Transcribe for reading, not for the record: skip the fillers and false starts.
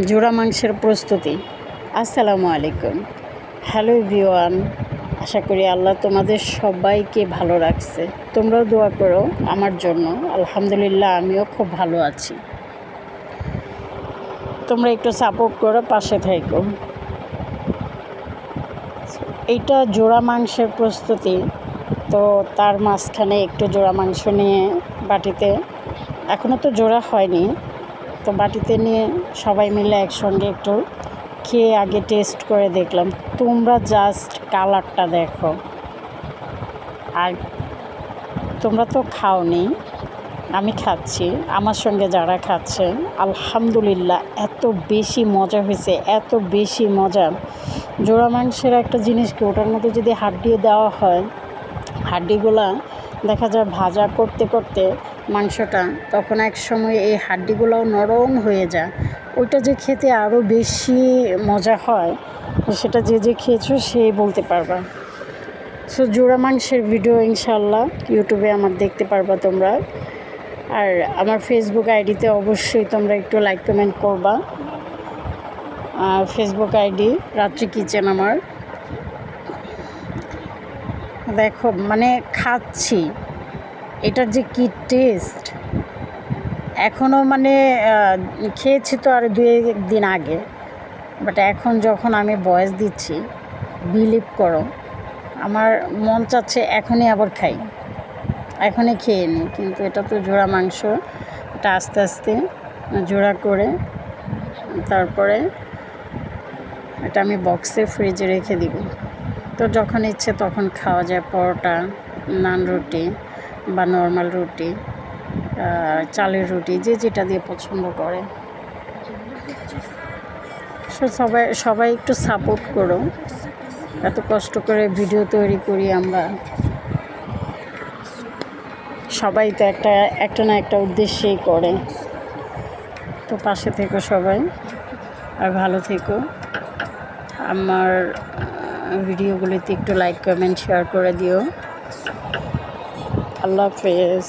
জোড়া মাংসের প্রস্তুতি। আসসালামু আলাইকুম। হ্যালো এভরিওয়ান, আশা করি আল্লাহ তোমাদের সবাইকে ভালো রাখছে। তোমরাও দোয়া করো আমার জন্য। আলহামদুলিল্লাহ আমিও খুব ভালো আছি। তোমরা একটু সাপোর্ট করো, পাশে থেকো। এইটা জোড়া মাংসের প্রস্তুতি। তো তার মাঝখানে একটু জোড়া মাংস নিয়ে বাটিতে, এখনও তো জোড়া হয়নি, তো বাটিতে নিয়ে সবাই মিলে একসঙ্গে একটু খেয়ে আগে টেস্ট করে দেখলাম। তোমরা জাস্ট কালারটা দেখো। আর তোমরা তো খাওনি, আমি খাচ্ছি, আমার সঙ্গে যারা খাচ্ছে আলহামদুলিল্লাহ এত বেশি মজা হয়েছে, এত বেশি মজা। জোড়া মাংসের একটা জিনিস কি, ওটার মধ্যে যদি হাড্ডিও দেওয়া হয়, হাড্ডিগুলা দেখা যায় ভাজা করতে করতে মাংসটা, তখন এক সময় এই হাড্ডিগুলোও নরম হয়ে যায়। ওইটা যে খেতে আরও বেশি মজা হয়, সেটা যে যে খেয়েছো সেই বলতে পারবা। সো জোড়া মাংসের ভিডিও ইনশাল্লাহ ইউটিউবে আমার দেখতে পারবা তোমরা। আর আমার ফেসবুক আইডিতে অবশ্যই তোমরা একটু লাইক কমেন্ট করবা। ফেসবুক আইডি রাত্রি কিচেন আমার। দেখো মানে খাচ্ছি, এটার যে কী টেস্ট, এখনও মানে খেয়েছি তো আর 2 দিন আগে, বাট এখন যখন আমি ভয়েস দিচ্ছি, বিলিভ করো আমার মন চাচ্ছে এখনই আবার খাই, এখনই খেয়ে নিই। কিন্তু এটা তো জোড়া মাংস, এটা আস্তে আস্তে জোড়া করে তারপরে এটা আমি বক্সে ফ্রিজে রেখে দিব। তো যখন ইচ্ছে তখন খাওয়া যায়। পরোটা, নান রুটি বা নর্মাল রুটি, চালের রুটি, যে যেটা দিয়ে পছন্দ করে। সবাই একটু সাপোর্ট করো। এত কষ্ট করে ভিডিও তৈরি করি আমরা, সবাই তো একটা না একটা উদ্দেশ্যেই করে। তো পাশে থেকো সবাই, আর ভালো থেকো। আমার ভিডিওগুলিতে একটু লাইক কমেন্ট শেয়ার করে দিও। আল্লাহ হাফেজ।